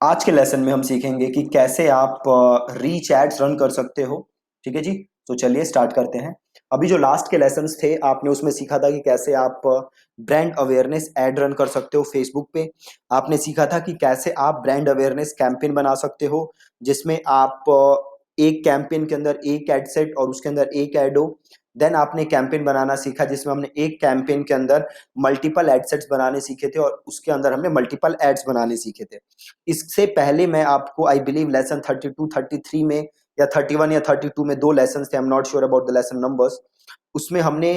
आज के लेसन में हम सीखेंगे कि कैसे आप रीच एड्स रन कर सकते हो। ठीक है जी। तो चलिए स्टार्ट करते हैं। अभी जो लास्ट के लेसन्स थे आपने उसमें सीखा था कि कैसे आप ब्रांड अवेयरनेस एड रन कर सकते हो फेसबुक पे। आपने सीखा था कि कैसे आप ब्रांड अवेयरनेस कैंपेन बना सकते हो, जिसमें आप एक कैंपेन के अंदर एक एड सेट और उसके अंदर एक एड हो। देन आपने कैंपेन बनाना सीखा जिसमें हमने एक कैंपेन के अंदर मल्टीपल एड सेट्स बनाने सीखे थे और उसके अंदर हमने मल्टीपल एड्स बनाने सीखे थे। इससे पहले मैं आपको आई बिलीव लेसन 32 33 में या 31 या 32 में दो लेसन थे, I am not sure about the lesson numbers. उसमें हमने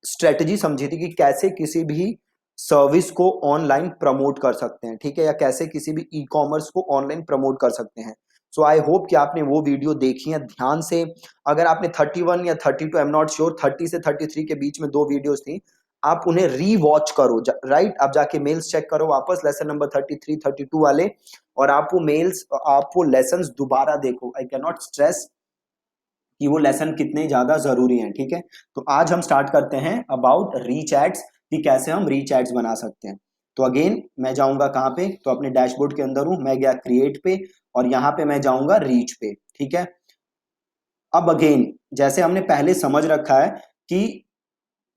स्ट्रेटजी समझी थी कि कैसे किसी भी सर्विस को ऑनलाइन प्रमोट कर सकते हैं, ठीक है, या कैसे किसी भी ई कॉमर्स को ऑनलाइन प्रमोट कर सकते हैं। सो आई होप कि आपने वो वीडियो देखी है ध्यान से। अगर आपने 31 या 32, आई एम नॉट श्योर, 30 से 33 के बीच में दो वीडियोस थी, आप उन्हें री वॉच करो। राइट, आप जाके मेल्स चेक करो वापस, लेसन नंबर 33 32 वाले, और आप वो मेल्स, आप वो लेसन दोबारा देखो। आई कैन नॉट स्ट्रेस कि वो लेसन कितने ज्यादा जरूरी हैं। ठीक है, तो आज हम स्टार्ट करते हैं अबाउट रीच एड्स, कि कैसे हम रीच एड्स बना सकते हैं। तो अगेन मैं जाऊंगा कहाँ पे, तो अपने डैशबोर्ड के अंदर हूं, मैं गया क्रिएट पे और यहाँ पे मैं जाऊंगा रीच पे। ठीक है, अब अगेन जैसे हमने पहले समझ रखा है कि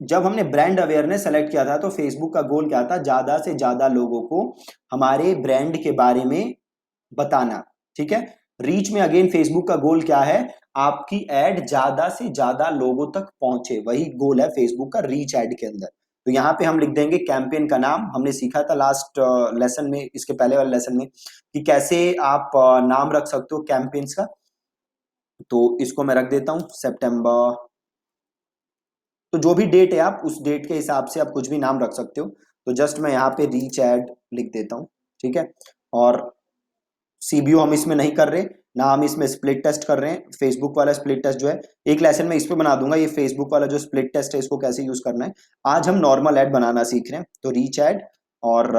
जब हमने ब्रांड अवेयरनेस सेलेक्ट किया था तो फेसबुक का गोल क्या था, ज्यादा से ज्यादा लोगों को हमारे ब्रांड के बारे में बताना। ठीक है, रीच में अगेन फेसबुक का गोल क्या है, आपकी एड ज्यादा से ज्यादा लोगों तक पहुंचे, वही गोल है फेसबुक का रीच एड के अंदर। तो यहाँ पे हम लिख देंगे कैंपेन का नाम। हमने सीखा था लास्ट लेसन में, इसके पहले वाले लेसन में, कि कैसे आप नाम रख सकते हो कैंपेन्स का। तो इसको मैं रख देता हूं सितंबर। तो जो भी डेट है आप उस डेट के हिसाब से आप कुछ भी नाम रख सकते हो। तो जस्ट मैं यहाँ पे रीच एड लिख देता हूँ। ठीक है, और सीबीओ हम इसमें नहीं कर रहे ना, हम इसमें स्प्लिट टेस्ट कर रहे हैं। फेसबुक वाला स्प्लिट टेस्ट जो है एक लेसन में इस पे बना दूंगा, ये फेसबुक वाला जो स्प्लिट टेस्ट है इसको कैसे यूज करना है। आज हम नॉर्मल एड बनाना सीख रहे हैं। तो रीच एड और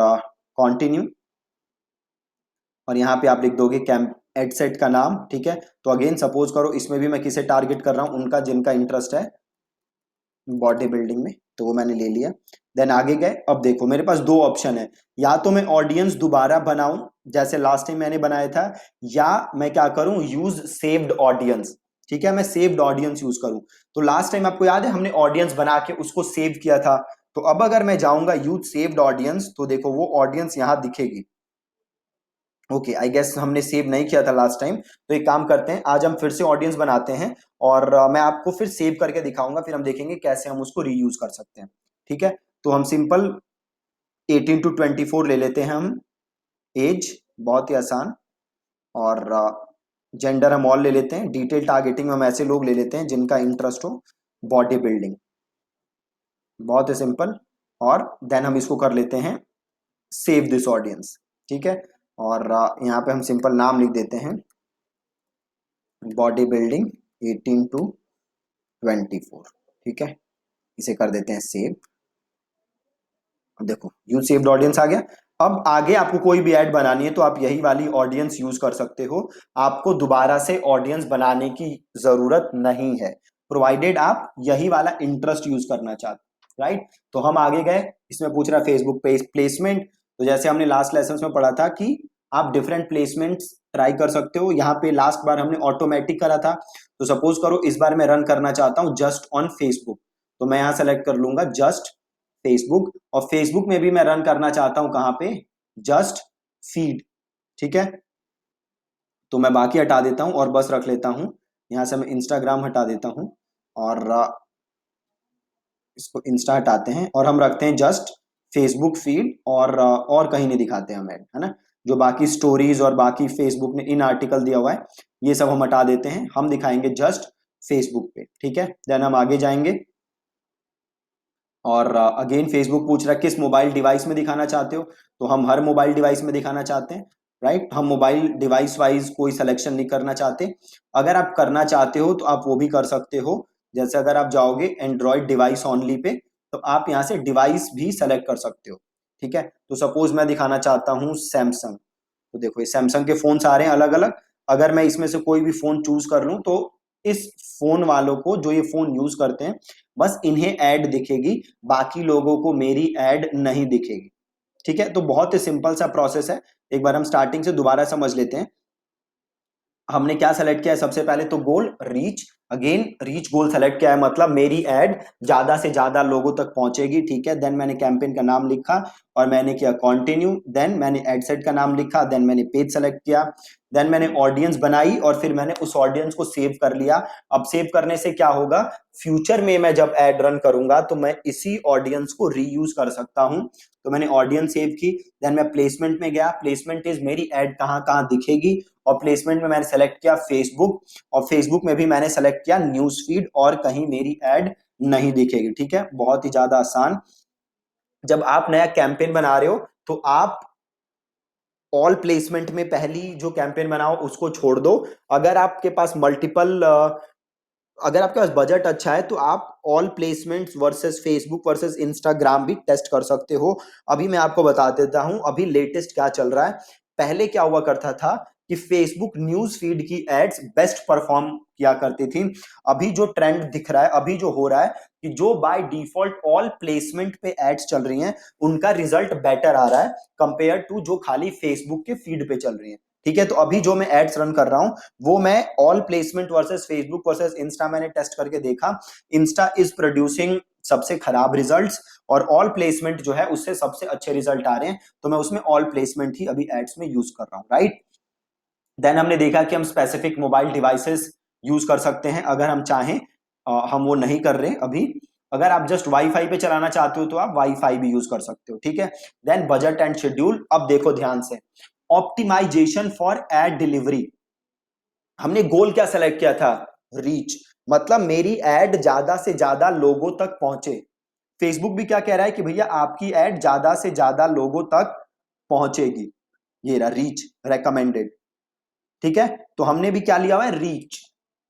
कंटिन्यू, और यहाँ पे आप लिख दोगे कैंप एड सेट का नाम। ठीक है, तो अगेन सपोज करो इसमें भी मैं किसे टारगेट कर रहा हूँ, उनका जिनका इंटरेस्ट है बॉडी बिल्डिंग में, तो वो मैंने ले लिया। देन आगे गए। अब देखो मेरे पास दो ऑप्शन है, या तो मैं ऑडियंस दोबारा बनाऊं जैसे लास्ट टाइम मैंने बनाया था, या मैं क्या करूं, यूज सेव्ड ऑडियंस। ठीक है, मैं सेव्ड ऑडियंस यूज करूं। तो लास्ट टाइम आपको याद है हमने ऑडियंस बना के उसको सेव किया था। तो अब अगर मैं जाऊंगा यूज सेव्ड ऑडियंस, तो देखो वो ऑडियंस यहां दिखेगी। ओके, आई गेस हमने सेव नहीं किया था लास्ट टाइम। तो एक काम करते हैं, आज हम फिर से ऑडियंस बनाते हैं और मैं आपको फिर सेव करके दिखाऊंगा, फिर हम देखेंगे कैसे हम उसको रीयूज कर सकते हैं। ठीक है, तो हम सिंपल 18 टू 24 ले लेते हैं हम एज, बहुत ही आसान। और जेंडर हम ऑल ले लेते हैं। डिटेल टारगेटिंग में हम ऐसे लोग ले लेते हैं जिनका इंटरेस्ट हो बॉडी बिल्डिंग, बहुत ही सिंपल। और देन हम इसको कर लेते हैं सेव दिस ऑडियंस। ठीक है, और यहाँ पे हम सिंपल नाम लिख देते हैं बॉडी बिल्डिंग 18 टू 24। ठीक है, इसे कर देते हैं सेव। अब देखो यू सेव्ड ऑडियंस आ गया। अब आगे आपको कोई भी ऐड बनानी है तो आप यही वाली ऑडियंस यूज कर सकते हो, आपको दोबारा से ऑडियंस बनाने की जरूरत नहीं है, प्रोवाइडेड आप यही वाला इंटरेस्ट यूज करना चाहते। राइट, तो हम आगे गए। इसमें पूछ रहा है फेसबुक पे प्लेसमेंट। तो जैसे हमने लास्ट लेसन में पढ़ा था कि आप डिफरेंट प्लेसमेंट ट्राई कर सकते हो। यहाँ पे लास्ट बार हमने ऑटोमेटिक करा था, तो सपोज करो इस बार मैं रन करना चाहता हूँ जस्ट ऑन फेसबुक। तो मैं यहाँ सेलेक्ट कर लूंगा जस्ट फेसबुक, और फेसबुक में भी मैं रन करना चाहता हूं कहां पे, जस्ट फीड। ठीक है, तो मैं बाकी हटा देता हूं और बस रख लेता हूं, यहां से मैं इंस्टाग्राम हटा देता हूं और इसको इंस्टा हटाते हैं और हम रखते हैं जस्ट फेसबुक फीड। और कहीं नहीं दिखाते हम ऐड, है ना। जो बाकी स्टोरीज और बाकी फेसबुक ने इन आर्टिकल दिया हुआ है ये सब हम हटा देते हैं, हम दिखाएंगे जस्ट फेसबुक पे। ठीक है, देन हम आगे जाएंगे और अगेन फेसबुक पूछ रहा है किस मोबाइल डिवाइस में दिखाना चाहते हो, तो हम हर मोबाइल डिवाइस में दिखाना चाहते हैं। राइट, हम मोबाइल डिवाइस वाइज कोई सिलेक्शन नहीं करना चाहते। अगर आप करना चाहते हो तो आप वो भी कर सकते हो। जैसे अगर आप जाओगे एंड्रॉयड डिवाइस ओनली पे, तो आप यहाँ से डिवाइस भी सेलेक्ट कर सकते हो। ठीक है, तो सपोज मैं दिखाना चाहता हूँ सैमसंग। तो देखो ये सैमसंग के फोन आ रहे हैं अलग अलग। अगर मैं इसमें से कोई भी फोन चूज कर लूं तो इस फोन वालों को, जो ये फोन यूज करते हैं, बस इन्हें ऐड दिखेगी, बाकी लोगों को मेरी ऐड नहीं दिखेगी। ठीक है, तो बहुत ही सिंपल सा प्रोसेस है। एक बार हम स्टार्टिंग से दोबारा समझ लेते हैं। हमने क्या सेलेक्ट किया है? सबसे पहले तो goal reach, again reach goal select किया है, मतलब मेरी एड ज्यादा से ज्यादा लोगों तक पहुंचेगी। ठीक है, देन मैंने कैंपेन का नाम लिखा और मैंने किया कंटिन्यू, देन मैंने एड सेट का नाम लिखा, देन मैंने पेज सेलेक्ट किया, देन मैंने ऑडियंस बनाई और फिर मैंने उस ऑडियंस को सेव कर लिया। अब सेव करने से क्या होगा, फ्यूचर में मैं जब एड रन करूंगा तो मैं इसी ऑडियंस को रीयूज कर सकता हूं। तो मैंने ऑडियंस सेव की, देन मैं प्लेसमेंट में गया, प्लेसमेंट इज मेरी एड कहां कहां दिखेगी, और प्लेसमेंट में मैंने सेलेक्ट किया फेसबुक, और फेसबुक में भी मैंने सेलेक्ट किया न्यूज फीड, और कहीं मेरी एड नहीं दिखेगी। ठीक है, बहुत ही ज्यादा आसान। जब आप नया कैंपेन बना रहे हो तो आप ऑल प्लेसमेंट में पहली जो कैंपेन बनाओ उसको छोड़ दो। अगर आपके पास मल्टीपल अगर आपके पास बजट अच्छा है तो आप all placements versus Facebook versus Instagram भी टेस्ट कर सकते हो। अभी मैं आपको बता देता हूं अभी लेटेस्ट क्या चल रहा है। पहले क्या हुआ करता था कि फेसबुक न्यूज फीड की एड्स बेस्ट परफॉर्म किया करती थी। अभी जो ट्रेंड दिख रहा है, अभी जो हो रहा है कि जो बाय डिफॉल्ट ऑल प्लेसमेंट पे एड्स चल रही हैं उनका रिजल्ट बेटर आ रहा है कंपेयर टू जो खाली फेसबुक के फीड पे चल रही हैं। ठीक है, तो अभी जो मैं एड्स रन कर रहा हूं वो मैं all placement versus Facebook versus Insta मैंने टेस्ट करके देखा। इंस्टा इज प्रोड्यूसिंग सबसे खराब रिजल्ट्स और ऑल प्लेसमेंट जो है उससे सबसे अच्छे रिजल्ट आ रहे हैं, तो मैं उसमें ऑल प्लेसमेंट ही अभी एड्स में यूज कर रहा हूं, राइट। देन हमने देखा कि हम स्पेसिफिक मोबाइल डिवाइसेस यूज कर सकते हैं अगर हम चाहें। हम वो नहीं कर रहे अभी। अगर आप जस्ट वाईफाई पे चलाना चाहते हो तो आप वाईफाई भी यूज कर सकते हो। ठीक है, देन बजट एंड शेड्यूल। अब देखो ध्यान से, ऑप्टिमाइजेशन फॉर एड डिलीवरी। हमने गोल क्या सेलेक्ट किया था? रीच, मतलब मेरी एड ज्यादा से ज्यादा लोगों तक पहुंचे। फेसबुक भी क्या कह रहा है कि भैया आपकी एड ज्यादा से ज्यादा लोगों तक पहुंचेगी। ये रहा रीच रेकमेंडेड। ठीक है, तो हमने भी क्या लिया हुआ है? रीच।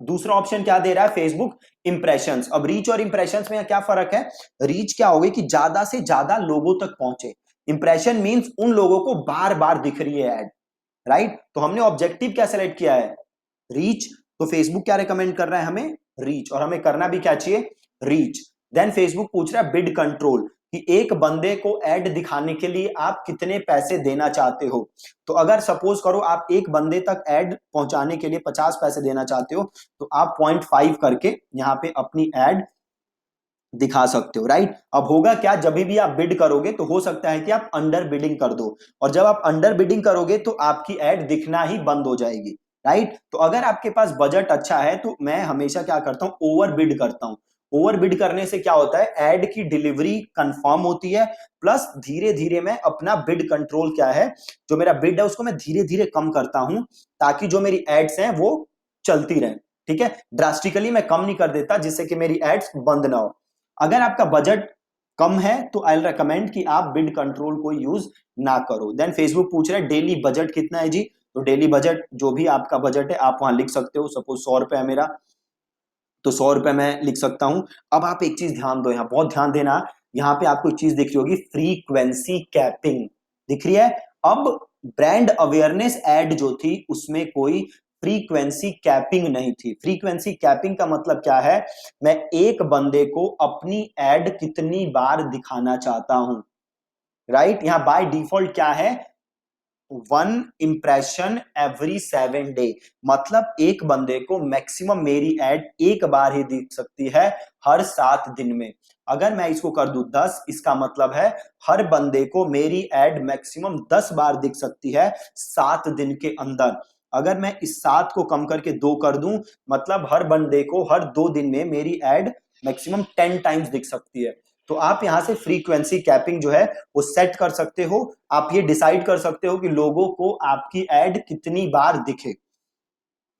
दूसरा ऑप्शन क्या दे रहा है फेसबुक? इंप्रेशंस। अब रीच और इंप्रेशंस में क्या फर्क है? रीच क्या होगी कि ज्यादा से ज्यादा लोगों तक पहुंचे। इंप्रेशन मींस उन लोगों को बार बार दिख रही है एड, राइट। तो हमने ऑब्जेक्टिव क्या सेलेक्ट किया है? रीच। तो फेसबुक क्या रिकमेंड कर रहा है हमें? रीच, और हमें करना भी क्या चाहिए? रीच। देन फेसबुक पूछ रहा है बिड कंट्रोल, कि एक बंदे को ऐड दिखाने के लिए आप कितने पैसे देना चाहते हो। तो अगर सपोज करो आप एक बंदे तक ऐड पहुंचाने के लिए 50 पैसे देना चाहते हो तो आप 0.5 करके यहां पे अपनी ऐड दिखा सकते हो, राइट। अब होगा क्या, जब भी आप बिड करोगे तो हो सकता है कि आप अंडर बिडिंग कर दो, और जब आप अंडर बिडिंग करोगे तो आपकी एड दिखना ही बंद हो जाएगी, राइट। तो अगर आपके पास बजट अच्छा है तो मैं हमेशा क्या करता हूं? ओवर बिड करता हूं। ओवर बिड करने से क्या होता है? एड की डिलीवरी कंफर्म होती है, प्लस धीरे धीरे मैं अपना बिड कंट्रोल क्या है, जो मेरा बिड है उसको मैं धीरे धीरे कम करता हूं, ताकि जो मेरी एड्स हैं वो चलती रहें। ठीक है, ड्रास्टिकली मैं कम नहीं कर देता जिससे कि मेरी एड्स बंद ना हो। अगर आपका बजट कम है तो आई रिकमेंड कि आप बिड कंट्रोल को यूज ना करो। देन फेसबुक पूछ रहा है डेली बजट कितना है जी। तो डेली बजट जो भी आपका बजट है आप वहां लिख सकते हो। सपोज 100 रुपए है मेरा, तो 100 रुपए मैं लिख सकता हूं। अब आप एक चीज ध्यान दो, यहाँ बहुत ध्यान देना। यहाँ पे आपको एक चीज दिख रही होगी, फ्रीक्वेंसी कैपिंग दिख रही है। अब ब्रांड अवेयरनेस एड जो थी उसमें कोई फ्रीक्वेंसी कैपिंग नहीं थी। फ्रीक्वेंसी कैपिंग का मतलब क्या है? मैं एक बंदे को अपनी एड कितनी बार दिखाना चाहता हूं, राइट। यहां बाय डिफॉल्ट क्या है? 1 इंप्रेशन एवरी 7 डे, मतलब एक बंदे को मैक्सिमम मेरी एड एक बार ही दिख सकती है हर 7 दिन में। अगर मैं इसको कर दूं 10, इसका मतलब है हर बंदे को मेरी एड मैक्सिमम 10 बार दिख सकती है 7 दिन के अंदर। अगर मैं इस 7 को कम करके 2 कर दूं, मतलब हर बंदे को हर 2 दिन में मेरी एड मैक्सिमम 10 टाइम्स दिख सकती है। तो आप यहां से फ्रीक्वेंसी कैपिंग जो है वो सेट कर सकते हो। आप ये डिसाइड कर सकते हो कि लोगों को आपकी एड कितनी बार दिखे।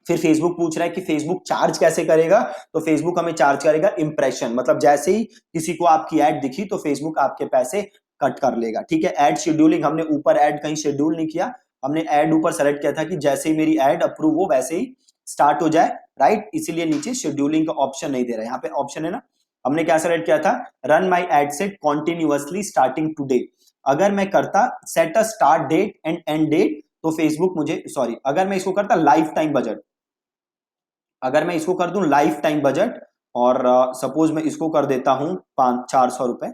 फिर फेसबुक पूछ रहा है कि फेसबुक चार्ज कैसे करेगा। तो फेसबुक हमें चार्ज करेगा इंप्रेशन, मतलब जैसे ही किसी को आपकी एड दिखी तो फेसबुक आपके पैसे कट कर लेगा। ठीक है, एड शेड्यूलिंग हमने ऊपर एड कहीं शेड्यूल नहीं किया, हमने एड ऊपर सेलेक्ट किया था कि जैसे ही मेरी एड अप्रूव हो वैसे ही स्टार्ट हो जाए, राइट। इसीलिए नीचे शेड्यूलिंग का ऑप्शन नहीं दे रहा है, यहाँ पे ऑप्शन है ना। हमने क्या सेलेक्ट किया था? Run my ad set continuously starting today. अगर मैं करता set a start date and end date तो फेसबुक मुझे, सॉरी, अगर मैं इसको करता लाइफ टाइम बजट, अगर मैं इसको कर दूं लाइफ टाइम बजट, और सपोज मैं इसको कर देता हूं 500-400 रुपए,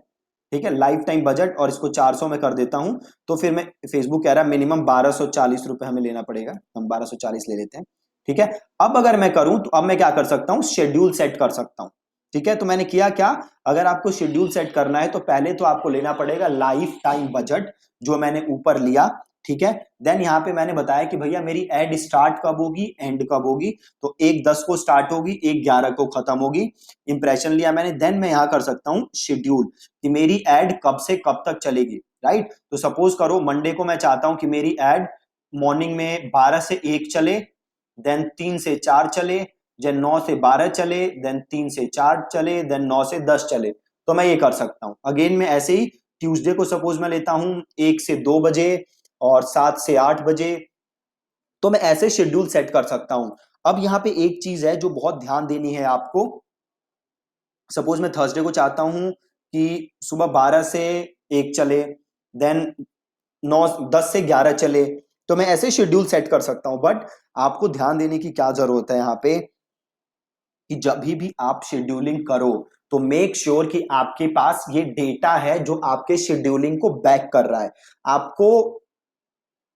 ठीक है, लाइफ टाइम बजट, और इसको 400 में कर देता हूं, तो फिर मैं, फेसबुक कह रहा है मिनिमम 1240 रुपए हमें लेना पड़ेगा, हम 1240 ले लेते हैं। ठीक है, अब अगर मैं करूं तो अब मैं क्या कर सकता हूं, शेड्यूल सेट कर सकता हूं। ठीक है, तो मैंने किया क्या, अगर आपको शेड्यूल सेट करना है तो पहले तो आपको लेना पड़ेगा लाइफ टाइम बजट, जो मैंने ऊपर लिया। ठीक है, देन यहां पे मैंने बताया कि भैया मेरी एड स्टार्ट कब होगी, एंड कब होगी, तो 1/10 को स्टार्ट होगी, 1/11 को खत्म होगी। इंप्रेशन लिया मैंने, देन मैं यहां कर सकता हूं शेड्यूल, कि मेरी एड कब से कब तक चलेगी। राइट, तो सपोज करो मंडे को मैं चाहता हूं कि मेरी एड मॉर्निंग में 12 से 1 चले, देन 3 से 4 चले, देन 9 से 12 चले, देन 3 से 4 चले, देन 9 से 10 चले, तो मैं ये कर सकता हूं। अगेन मैं ऐसे ही ट्यूसडे को सपोज मैं लेता हूं 1 से 2 बजे और 7 से 8 बजे, तो मैं ऐसे शेड्यूल सेट कर सकता हूं। अब यहां पे एक चीज है जो बहुत ध्यान देनी है आपको, सपोज मैं थर्सडे को चाहता हूं कि सुबह 12 से 1 चले, देन 9 10 से 11 चले, तो मैं ऐसे शेड्यूल सेट कर सकता हूं। बट आपको ध्यान देने की क्या जरूरत है यहाँ पे, कि जब भी आप शेड्यूलिंग करो तो मेक श्योर कि आपके पास ये डेटा है जो आपके शेड्यूलिंग को बैक कर रहा है। आपको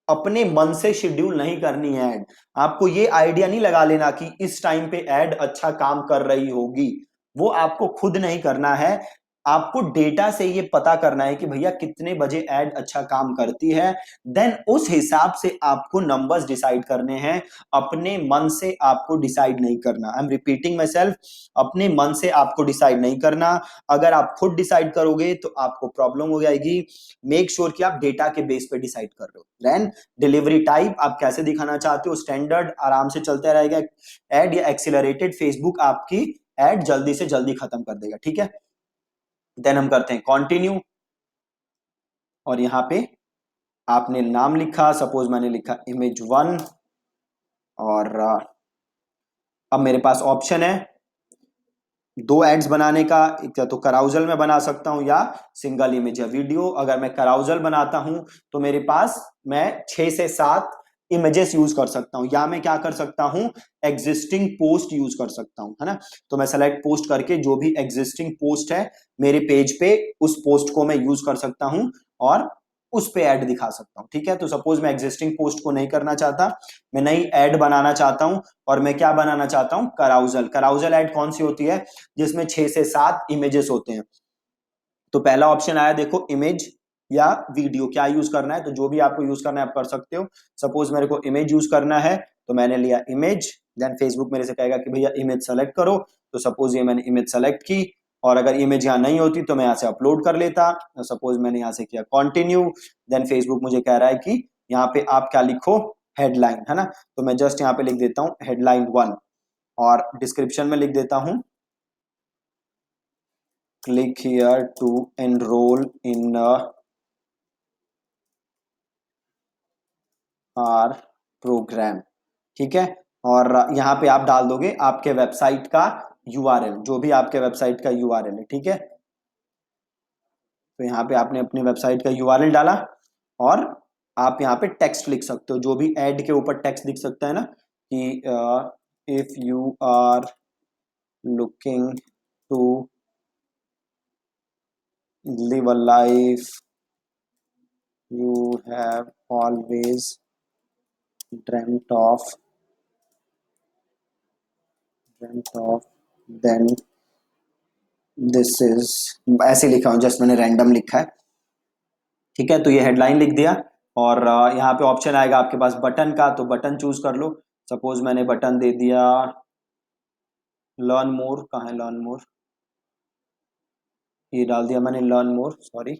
अपने मन से शेड्यूल नहीं करनी है ऐड, आपको ये आइडिया नहीं लगा लेना कि इस टाइम पे ऐड अच्छा काम कर रही होगी, वो आपको खुद नहीं करना है। आपको डेटा से ये पता करना है कि भैया कितने बजे ऐड अच्छा काम करती है, देन उस हिसाब से आपको नंबर्स डिसाइड करने हैं। अपने मन से आपको डिसाइड नहीं करना, I am repeating my self, अपने मन से आपको डिसाइड नहीं करना। अगर आप खुद डिसाइड करोगे तो आपको प्रॉब्लम हो जाएगी। मेक श्योर कि आप डेटा के बेस पे डिसाइड कर रहे हो। देन डिलीवरी टाइप आप कैसे दिखाना चाहते हो, स्टैंडर्ड आराम से चलता रहेगा एड, या एक्सीलरेटेड, फेसबुक आपकी एड जल्दी से जल्दी खत्म कर देगा। ठीक है, देन हम करते हैं कंटिन्यू, और यहां पे आपने नाम लिखा, सपोज मैंने लिखा image1, और अब मेरे पास ऑप्शन है दो एड्स बनाने का, एक तो कराउजल में बना सकता हूं या सिंगल इमेज या वीडियो। अगर मैं कराउजल बनाता हूं तो मेरे पास मैं 6 से 7 इमेजेस यूज कर सकता हूं, या मैं क्या कर सकता हूं, एग्जिस्टिंग पोस्ट यूज कर सकता हूं, है ना। तो मैं सेलेक्ट पोस्ट करके जो भी एग्जिस्टिंग पोस्ट है मेरे पेज पे, उस पोस्ट को मैं यूज कर सकता हूं और उस पे ऐड दिखा सकता हूं। ठीक है, तो सपोज मैं एग्जिस्टिंग पोस्ट को नहीं करना चाहता, मैं नई ऐड बनाना चाहता हूं, और मैं क्या बनाना चाहता हूं, कराउजल। कराउजल ऐड कौन सी होती है, जिसमें 6 से 7 इमेजेस होते हैं। तो पहला ऑप्शन आया देखो, इमेज या वीडियो, क्या यूज करना है, तो जो भी आपको यूज करना है आप कर सकते हो। सपोज मेरे को इमेज यूज करना है तो मैंने लिया इमेज, देन फेसबुक मेरे से कहेगा कि भैया इमेज सेलेक्ट करो, तो सपोज ये मैंने इमेज सेलेक्ट की, और अगर इमेज यहाँ नहीं होती तो मैं यहाँ से अपलोड कर लेता। सपोज मैंने यहाँ से किया कंटिन्यू, देन फेसबुक मुझे कह रहा है कि यहाँ पे आप क्या लिखो, हेडलाइन, है ना। तो मैं जस्ट यहाँ पे लिख देता हूँ headline 1, और डिस्क्रिप्शन में लिख देता हूँ click here to enroll in our program। ठीक है, और यहाँ पे आप डाल दोगे आपके वेबसाइट का यूआरएल, जो भी आपके वेबसाइट का यूआरएल है। ठीक है, तो यहाँ पे आपने अपने वेबसाइट का यूआरएल डाला, और आप यहाँ पे टेक्स्ट लिख सकते हो, जो भी ऐड के ऊपर टेक्स्ट दिख सकता है ना, कि if you are looking to live a life you have always dreamt of then this is, ऐसे लिखा हूं, जस्ट मैंने रैंडम लिखा है। ठीक है, तो ये हेडलाइन लिख दिया, और यहाँ पे ऑप्शन आएगा आपके पास बटन का, तो बटन चूज कर लो। सपोज मैंने बटन दे दिया लर्न मोर, कहाँ है लर्न मोर, ये डाल दिया मैंने लर्न मोर, सॉरी।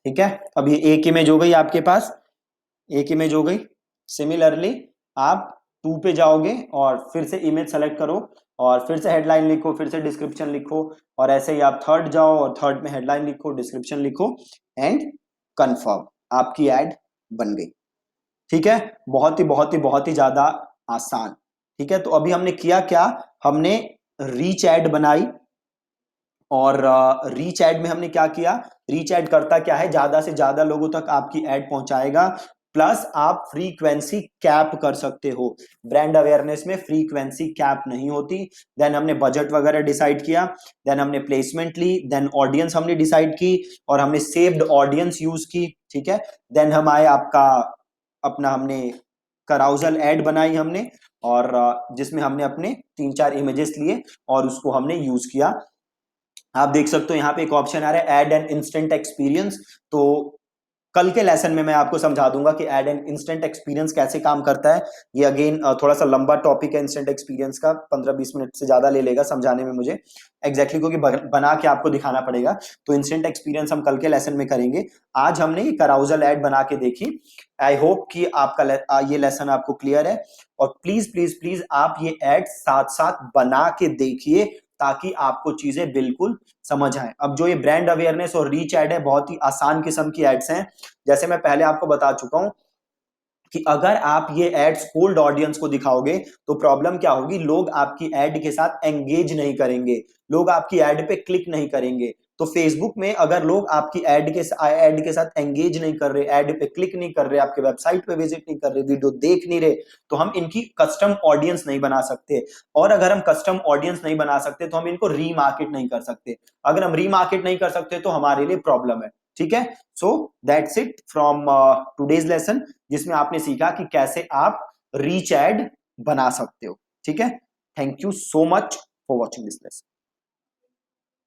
ठीक है, अब ये एक इमेज हो गई आपके पास, एक इमेज हो गई। सिमिलरली आप 2 पे जाओगे और फिर से इमेज सेलेक्ट करो, और फिर से हेडलाइन लिखो, फिर से डिस्क्रिप्शन लिखो, और ऐसे ही आप थर्ड जाओ और थर्ड में हेडलाइन लिखो, डिस्क्रिप्शन लिखो, एंड कंफर्म, आपकी ऐड बन गई। ठीक है, बहुत ही ज्यादा आसान। ठीक है, तो अभी हमने किया क्या, हमने रीच ऐड बनाई, और रीच ऐड में हमने क्या किया, रीच ऐड करता क्या है, ज्यादा से ज्यादा लोगों तक आपकी ऐड पहुंचाएगा। प्लस आप फ्रीक्वेंसी कैप कर सकते हो। ब्रांड अवेयरनेस में फ्रीक्वेंसी कैप नहीं होती। देन हमने बजट वगैरह डिसाइड किया, देन हमने प्लेसमेंट ली, देन ऑडियंस हमने डिसाइड की और हमने सेव्ड ऑडियंस यूज की, ठीक है। देन हम आए आपका अपना हमने कराउजल एड बनाई हमने, और जिसमें हमने अपने 3-4 इमेजेस लिए और उसको हमने यूज किया। आप देख सकते हो यहाँ पे एक ऑप्शन आ रहा है ऐड एन इंस्टेंट एक्सपीरियंस। तो कल के लेसन में मैं आपको समझा दूंगा कि ऐड एन इंस्टेंट एक्सपीरियंस कैसे काम करता है। ये अगेन थोड़ा सा लंबा टॉपिक है इंस्टेंट एक्सपीरियंस का, 15-20 मिनट से ज्यादा ले लेगा समझाने में मुझे एग्जैक्टली क्योंकि बना के आपको दिखाना पड़ेगा। तो इंस्टेंट एक्सपीरियंस हम कल के लेसन में करेंगे। आज हमने ये कराउजल ऐड बना के देखी। आई होप कि आपका ये लेसन आपको क्लियर है। और प्लीज प्लीज प्लीज आप ये ऐड साथ साथ बना के देखिए ताकि आपको चीजें बिल्कुल समझ आए। अब जो ये ब्रांड अवेयरनेस और रीच ऐड है, बहुत ही आसान किस्म की एड्स हैं। जैसे मैं पहले आपको बता चुका हूं कि अगर आप ये एड्स ओल्ड ऑडियंस को दिखाओगे तो प्रॉब्लम क्या होगी, लोग आपकी एड के साथ एंगेज नहीं करेंगे, लोग आपकी एड पे क्लिक नहीं करेंगे। तो फेसबुक में अगर लोग आपकी एड के साथ एंगेज नहीं कर रहे, एड पे क्लिक नहीं कर रहे, आपके वेबसाइट पे विजिट नहीं कर रहे, वीडियो देख नहीं रहे, तो हम इनकी कस्टम ऑडियंस नहीं बना सकते। और अगर हम कस्टम ऑडियंस नहीं बना सकते तो हम इनको रीमार्केट नहीं कर सकते। अगर हम रीमार्केट नहीं कर सकते तो हमारे लिए प्रॉब्लम है, ठीक है। So that's it from today's lesson, जिसमें आपने सीखा कि कैसे आप रीच एड बना सकते हो, ठीक है। Thank you so much for watching this lesson.